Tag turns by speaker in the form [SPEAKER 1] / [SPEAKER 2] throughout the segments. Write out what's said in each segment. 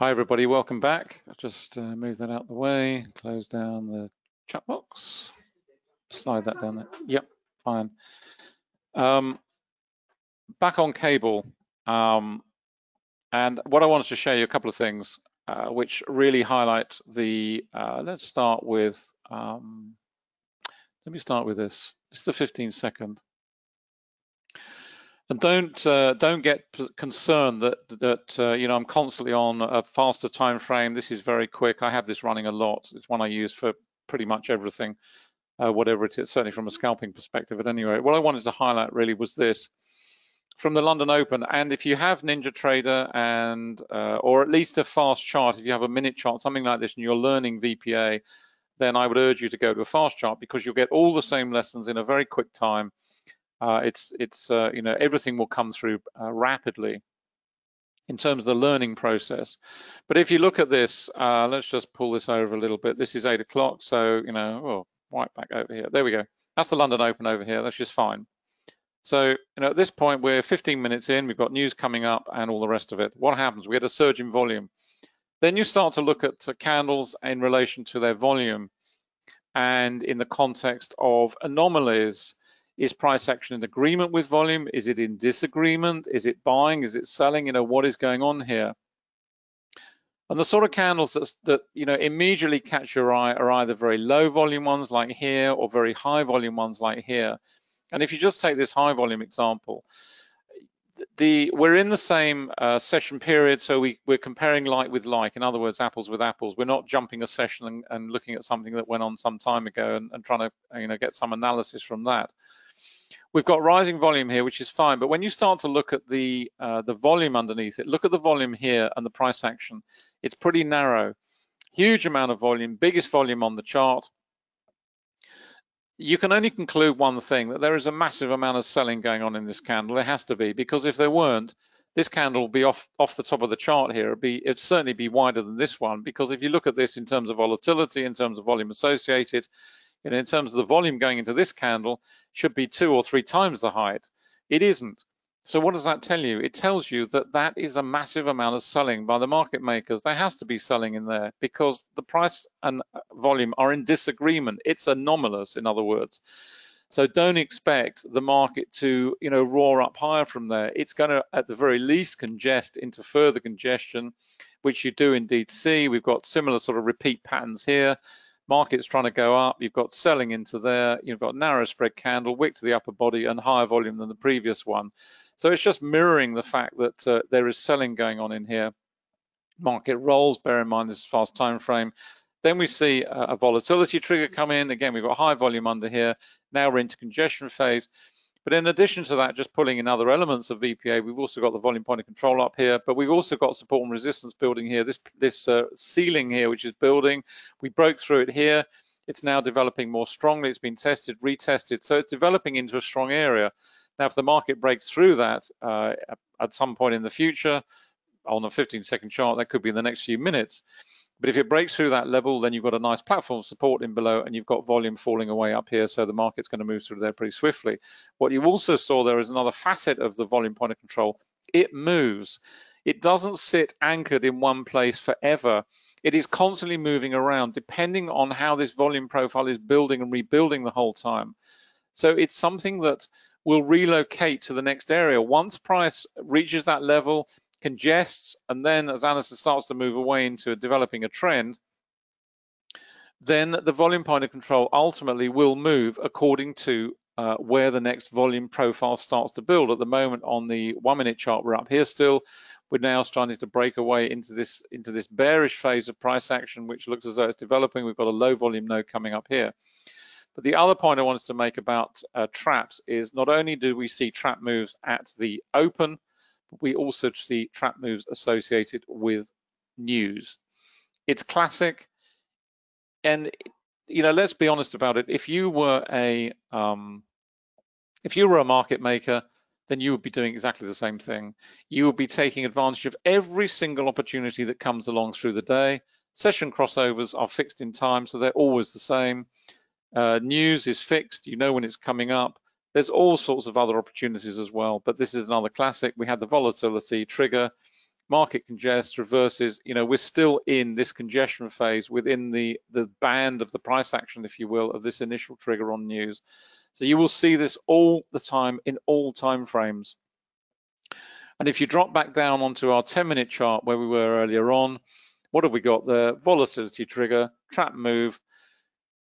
[SPEAKER 1] Hi everybody, welcome back. I'll just move that out of the way, close down the chat box, slide that down there. Yep, fine. Back on cable, and what I wanted to show you a couple of things which really highlight the, let's start with, let me start with this. It's the 15-second. And don't get concerned that you know, I'm constantly on a faster time frame. This is very quick. I have this running a lot. It's one I use for pretty much everything, whatever it is, certainly from a scalping perspective. At any rate, what I wanted to highlight really was this from the London Open. And if you have NinjaTrader and or at least a fast chart, if you have a minute chart, something like this, and you're learning VPA, then I would urge you to go to a fast chart because you'll get all the same lessons in a very quick time. You know, everything will come through rapidly in terms of the learning process. But if you look at this, let's just pull this over a little bit. This is 8 o'clock, so you know, oh, right back over here. There we go. That's the London Open over here. That's just fine. So you know, at this point, we're 15 minutes in. We've got news coming up and all the rest of it. What happens? We had a surge in volume. Then you start to look at candles in relation to their volume, and in the context of anomalies. Is price action in agreement with volume? Is it in disagreement? Is it buying? Is it selling? You know, what is going on here? And the sort of candles that you know immediately catch your eye are either very low volume ones like here or very high volume ones like here. And if you just take this high volume example, we're in the same session period, so we're comparing like with like. In other words, apples with apples. We're not jumping a session and looking at something that went on some time ago and trying to you know get some analysis from that. We've got rising volume here, which is fine, but when you start to look at the volume underneath it, look at the volume here and the price action. It's pretty narrow, huge amount of volume, biggest volume on the chart. You can only conclude one thing, that there is a massive amount of selling going on in this candle. There has to be, because if there weren't, this candle will be off the top of the chart here. It'd certainly be wider than this one, because if you look at this in terms of volatility, in terms of volume associated, and in terms of the volume going into this candle, should be 2 or 3 times the height. It isn't. So what does that tell you? It tells you that that is a massive amount of selling by the market makers. There has to be selling in there because the price and volume are in disagreement. It's anomalous, in other words. So don't expect the market to, you know, roar up higher from there. It's going to, at the very least, congest into further congestion, which you do indeed see. We've got similar sort of repeat patterns here. Market's trying to go up, you've got selling into there, you've got narrow spread candle, wick to the upper body and higher volume than the previous one. So it's just mirroring the fact that there is selling going on in here. Market rolls, bear in mind this is fast time frame. Then we see a volatility trigger come in. Again, we've got high volume under here. Now we're into congestion phase. But in addition to that, just pulling in other elements of VPA, we've also got the volume point of control up here, but we've also got support and resistance building here. This ceiling here, which is building, we broke through it here. It's now developing more strongly. It's been tested, retested, so it's developing into a strong area. Now, if the market breaks through that at some point in the future, on a 15-second chart, that could be in the next few minutes. But if it breaks through that level, then you've got a nice platform support in below and you've got volume falling away up here. So the market's going to move through there pretty swiftly. What you also saw there is another facet of the volume point of control. It moves. It doesn't sit anchored in one place forever. It is constantly moving around depending on how this volume profile is building and rebuilding the whole time. So it's something that will relocate to the next area. Once price reaches that level, congests, and then as Anderson starts to move away into developing a trend, then the volume point of control ultimately will move according to where the next volume profile starts to build. At the moment on the 1-minute chart, we're up here still. We're now starting to break away into this bearish phase of price action, which looks as though it's developing. We've got a low volume node coming up here. But the other point I wanted to make about traps is not only do we see trap moves at the open, we also see trap moves associated with news. It's classic, and you know, let's be honest about it. If you were a market maker, then you would be doing exactly the same thing. You would be taking advantage of every single opportunity that comes along through the day. Session crossovers are fixed in time, so they're always the same. News is fixed. You know when it's coming up. There's all sorts of other opportunities as well, but this is another classic. We had the volatility trigger. market congests, reverses. We're still in this congestion phase within the band of the price action, if you will, of this initial trigger on news. So you will see this all the time in all time frames. And if you drop back down onto our 10-minute chart where we were earlier on, what have we got there? Volatility trigger, trap move.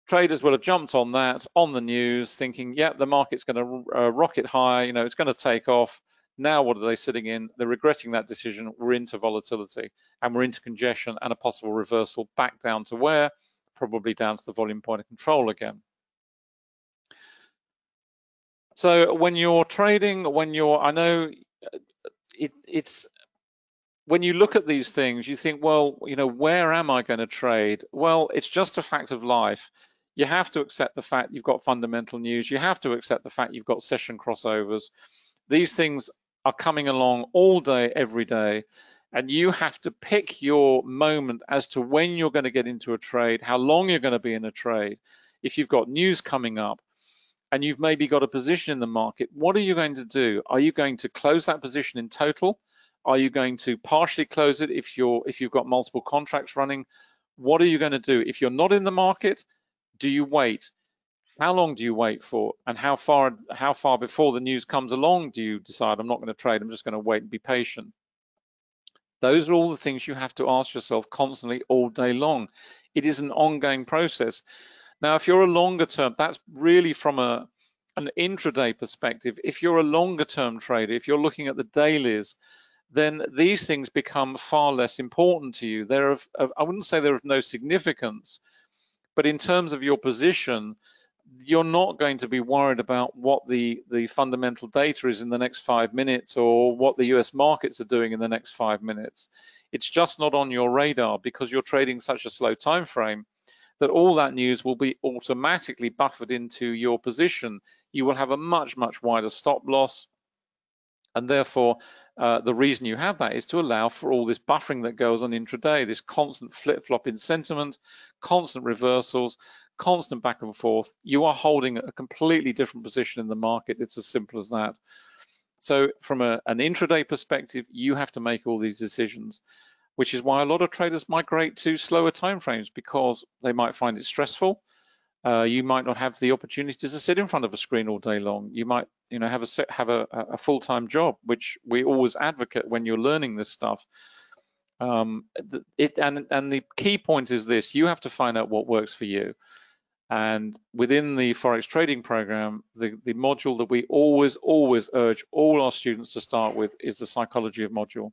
[SPEAKER 1] Traders will have jumped on that on the news thinking, yeah, the market's going to rocket high, it's going to take off. Now, what are they sitting in? They're regretting that decision. We're into volatility and we're into congestion and a possible reversal back down to where? Probably down to the volume point of control again. So when you're trading, I know it's when you look at these things, you think, well, where am I going to trade? Well, it's just a fact of life. You have to accept the fact you've got fundamental news. You have to accept the fact you've got session crossovers. These things are coming along all day, every day, and you have to pick your moment as to when you're going to get into a trade, how long you're going to be in a trade. If you've got news coming up and you've maybe got a position in the market, what are you going to do? Are you going to close that position in total? Are you going to partially close it if you've got multiple contracts running? What are you going to do? If you're not in the market, do you wait? How long do you wait for? And how far before the news comes along do you decide, I'm not going to trade, I'm just going to wait and be patient? Those are all the things you have to ask yourself constantly all day long. It is an ongoing process. Now, if you're a longer term, that's really from an intraday perspective. If you're a longer term trader, if you're looking at the dailies, then these things become far less important to you. I wouldn't say they're of no significance, but in terms of your position, you're not going to be worried about what the fundamental data is in the next 5 minutes or what the US markets are doing in the next 5 minutes. It's just not on your radar because you're trading such a slow time frame that all that news will be automatically buffered into your position. You will have a much, much wider stop loss. And therefore, the reason you have that is to allow for all this buffering that goes on intraday, this constant flip-flop in sentiment, constant reversals, constant back and forth. You are holding a completely different position in the market. It's as simple as that. So from an intraday perspective, you have to make all these decisions, which is why a lot of traders migrate to slower timeframes because they might find it stressful. You might not have the opportunity to sit in front of a screen all day long. You might, have a full-time job, which we always advocate when you're learning this stuff. And the key point is this: you have to find out what works for you. And within the forex trading program, the module that we always urge all our students to start with is the psychology of module.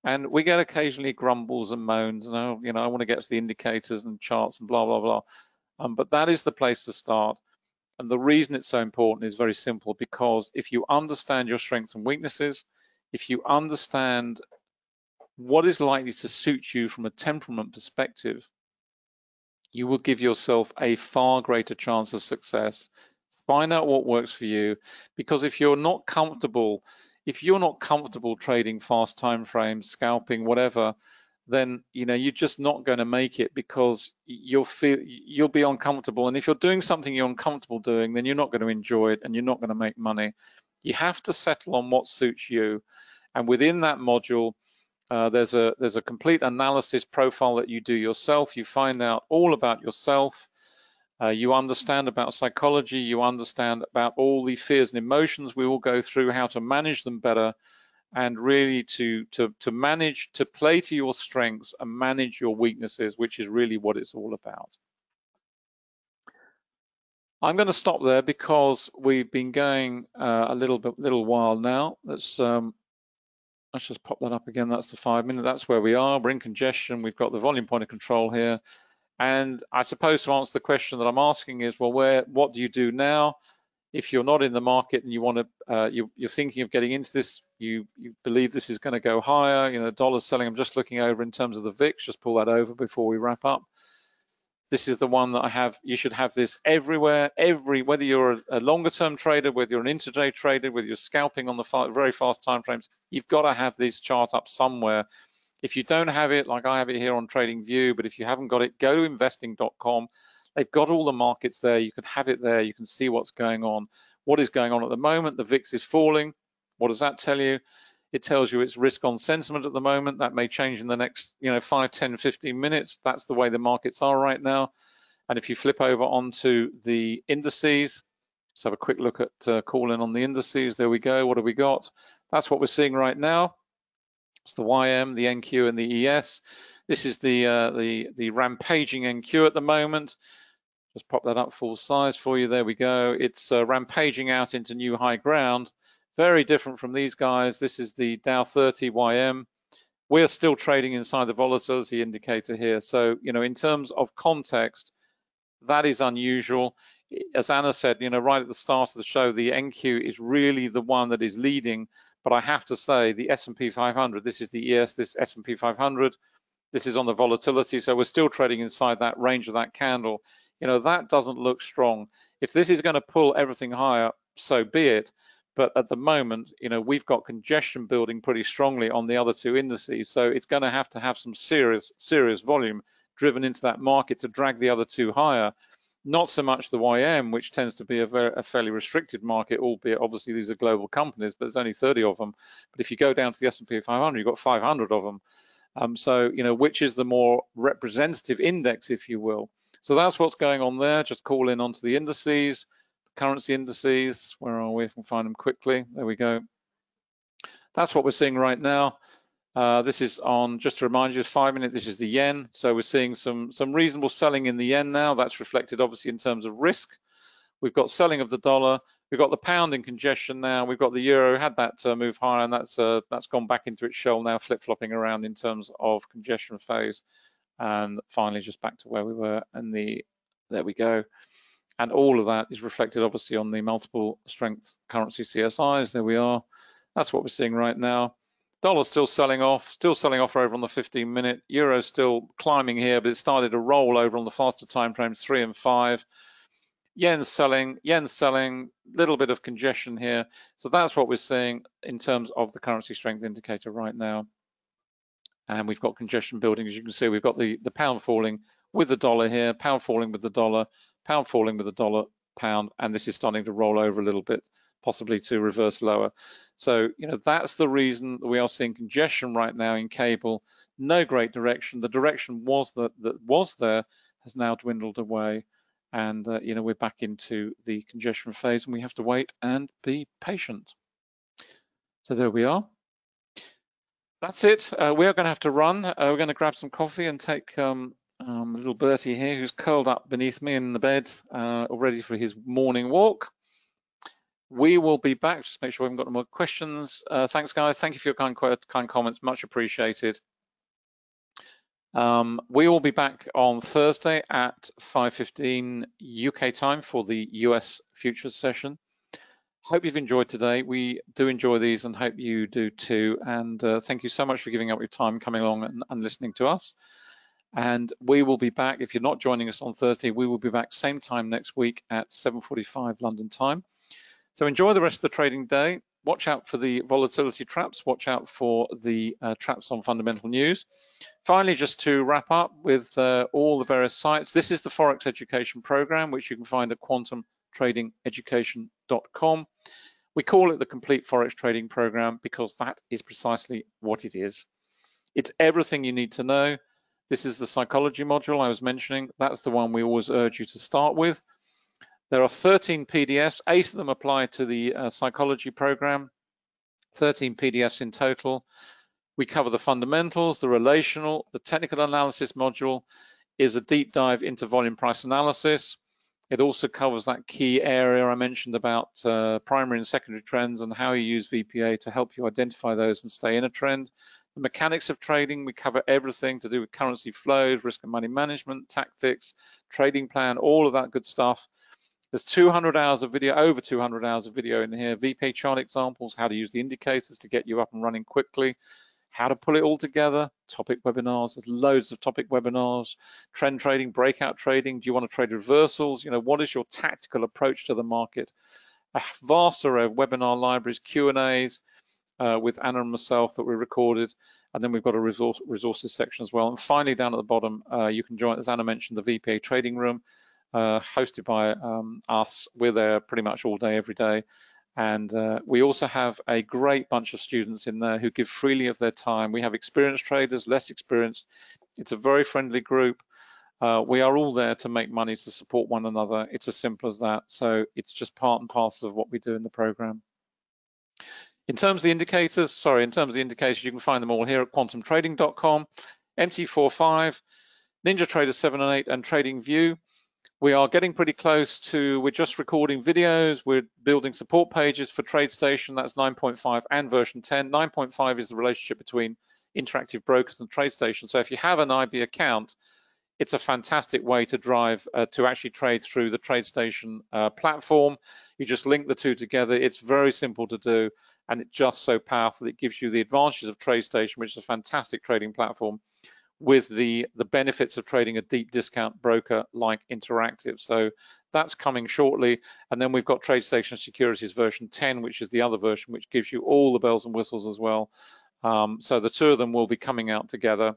[SPEAKER 1] And we get occasionally grumbles and moans, and I want to get to the indicators and charts and blah blah blah. But that is the place to start. And the reason it's so important is very simple, because if you understand your strengths and weaknesses, if you understand what is likely to suit you from a temperament perspective, you will give yourself a far greater chance of success. Find out what works for you, because if you're not comfortable trading fast time frames, scalping, whatever, then you're just not going to make it, because you'll be uncomfortable. And if you're doing something you're uncomfortable doing, then you're not going to enjoy it and you're not going to make money. You have to settle on what suits you. And within that module, there's a complete analysis profile that you do yourself. You find out all about yourself. You understand about psychology. You understand about all the fears and emotions we will go through, how to manage them better, and really to manage, to play to your strengths and manage your weaknesses, which is really what it's all about. I'm going to stop there because we've been going a little while now. Let's just pop that up again. That's the 5 minute. That's where we are. We're in congestion. We've got the volume point of control here. And I suppose to answer the question that I'm asking is, well, what do you do now? If you're not in the market and you want to, you're thinking of getting into this, you believe this is going to go higher, dollar's selling. I'm just looking over in terms of the VIX, just pull that over before we wrap up. This is the one that I have. You should have this everywhere, whether you're a longer term trader, whether you're an intraday trader, whether you're scalping on the very fast time frames, you've got to have this chart up somewhere. If you don't have it, like I have it here on TradingView, but if you haven't got it, go to investing.com. They've got all the markets there. You can have it there. You can see what's going on. What is going on at the moment? The VIX is falling. What does that tell you? It tells you it's risk on sentiment at the moment. That may change in the next 5, 10, 15 minutes. That's the way the markets are right now. And if you flip over onto the indices, let's have a quick look at calling on the indices. There we go. What have we got? That's what we're seeing right now. It's the YM, the NQ, and the ES. This is the rampaging NQ at the moment. Just pop that up full size for you. There we go. It's rampaging out into new high ground. Very different from these guys. This is the Dow 30 YM. We're still trading inside the volatility indicator here. So, in terms of context, that is unusual. As Anna said, right at the start of the show, the NQ is really the one that is leading. But I have to say, the S&P 500, this is the ES, this S&P 500, this is on the volatility. So we're still trading inside that range of that candle. That doesn't look strong. If this is going to pull everything higher, so be it. But at the moment, we've got congestion building pretty strongly on the other two indices. So it's going to have some serious volume driven into that market to drag the other two higher. Not so much the YM, which tends to be a fairly restricted market, albeit obviously these are global companies, but there's only 30 of them. But if you go down to the S&P 500, you've got 500 of them. So, which is the more representative index, if you will. So that's what's going on there. Just call in onto the indices, currency indices. Where are we? If we can find them quickly. There we go. That's what we're seeing right now. This is on, just to remind you, 5 minute. This is the yen. So we're seeing some reasonable selling in the yen now. That's reflected obviously in terms of risk. We've got selling of the dollar. We've got the pound in congestion now. We've got the euro, had that move higher, and that's gone back into its shell now, flip-flopping around in terms of congestion phase. And finally, just back to where we were in there we go. And all of that is reflected obviously on the multiple strength currency CSIs. There we are. That's what we're seeing right now. Dollar's still selling off over on the 15 minute. Euro's still climbing here, but it started to roll over on the faster time frames 3 and 5. Yen's selling, little bit of congestion here. So that's what we're seeing in terms of the currency strength indicator right now. And we've got congestion building. As you can see, we've got the pound falling with the dollar here, pound falling with the dollar, pound falling with the dollar, pound, and this is starting to roll over a little bit, possibly to reverse lower. So, that's the reason we are seeing congestion right now in cable. No great direction. The direction that was there has now dwindled away. And, we're back into the congestion phase and we have to wait and be patient. So there we are. That's it. We are going to have to run. We're going to grab some coffee and take little Bertie here, who's curled up beneath me in the bed, all ready for his morning walk. We will be back. Just make sure we haven't got no more questions. Thanks, guys. Thank you for your kind comments. Much appreciated. We will be back on Thursday at 5:15 UK time for the US futures session. Hope you've enjoyed today. We do enjoy these and hope you do too. And thank you so much for giving up your time coming along and listening to us. And we will be back. If you're not joining us on Thursday, we will be back same time next week at 7:45 London time. So enjoy the rest of the trading day. Watch out for the volatility traps. Watch out for the traps on fundamental news. Finally, just to wrap up with all the various sites, this is the Forex Education Program, which you can find at quantumtradingeducation.com. We call it the Complete Forex Trading Program because that is precisely what it is. It's everything you need to know. This is the psychology module I was mentioning. That's the one we always urge you to start with. There are 13 PDFs. 8 of them apply to the psychology program. 13 PDFs in total. We cover the fundamentals, the relational, the technical analysis module is a deep dive into volume price analysis. It also covers that key area I mentioned about primary and secondary trends and how you use VPA to help you identify those and stay in a trend. The mechanics of trading, we cover everything to do with currency flows, risk and money management, tactics, trading plan, all of that good stuff. There's 200 hours of video, over 200 hours of video in here, VPA chart examples, how to use the indicators to get you up and running quickly, how to pull it all together, topic webinars, there's loads of topic webinars, trend trading, breakout trading, do you want to trade reversals? What is your tactical approach to the market? A vast array of webinar libraries, Q&As with Anna and myself that we recorded, and then we've got a resources section as well. And finally, down at the bottom, you can join, as Anna mentioned, the VPA trading room, hosted by us. We're there pretty much all day, every day. And we also have a great bunch of students in there who give freely of their time. We have experienced traders, less experienced. It's a very friendly group. We are all there to make money, to support one another. It's as simple as that. So it's just part and parcel of what we do in the program. In terms of the indicators, you can find them all here at quantumtrading.com, MT45, NinjaTrader 7 and 8, and TradingView. We are getting pretty close to, we're just recording videos, we're building support pages for TradeStation, that's 9.5 and version 10. 9.5 is the relationship between interactive brokers and TradeStation. So if you have an IB account, it's a fantastic way to drive, to actually trade through the TradeStation platform. You just link the two together. It's very simple to do, and it's just so powerful. It gives you the advantages of TradeStation, which is a fantastic trading platform, with the benefits of trading a deep discount broker like Interactive. So that's coming shortly. And then we've got TradeStation Securities version 10, which is the other version, which gives you all the bells and whistles as well. So the two of them will be coming out together.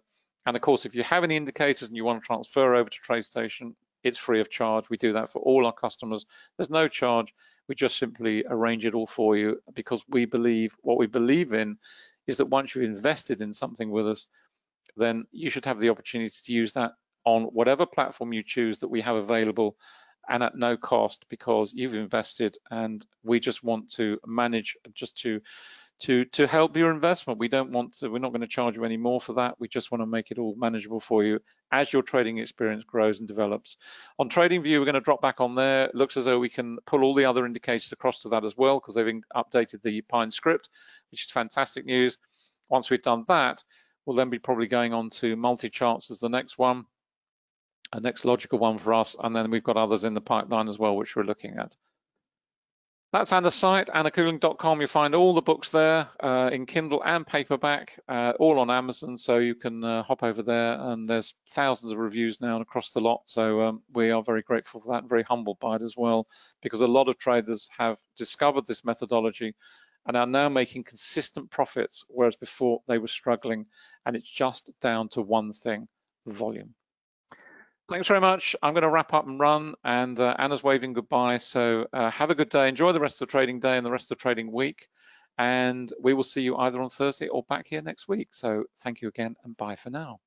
[SPEAKER 1] And of course, if you have any indicators and you want to transfer over to TradeStation, it's free of charge. We do that for all our customers. There's no charge. We just simply arrange it all for you, because we believe, what we believe in is that once you've invested in something with us, then you should have the opportunity to use that on whatever platform you choose that we have available, and at no cost, because you've invested, and we just want to manage just to help your investment. We're not going to charge you any more for that. We just want to make it all manageable for you as your trading experience grows and develops. On TradingView, we're going to drop back on there. It looks as though we can pull all the other indicators across to that as well, because they've updated the Pine script, which is fantastic news. Once we've done that, we'll then be probably going on to multi-charts as the next one, a next logical one for us, and then we've got others in the pipeline as well, which we're looking at. That's Anna's site, annacooling.com. You'll find all the books there in Kindle and paperback, all on Amazon, so you can hop over there, and there's thousands of reviews now across the lot, so we are very grateful for that and very humbled by it as well, because a lot of traders have discovered this methodology and are now making consistent profits, whereas before they were struggling, and it's just down to one thing: volume. Thanks very much. I'm going to wrap up and run, and Anna's waving goodbye. So have a good day. Enjoy the rest of the trading day and the rest of the trading week. And we will see you either on Thursday or back here next week. So thank you again, and bye for now.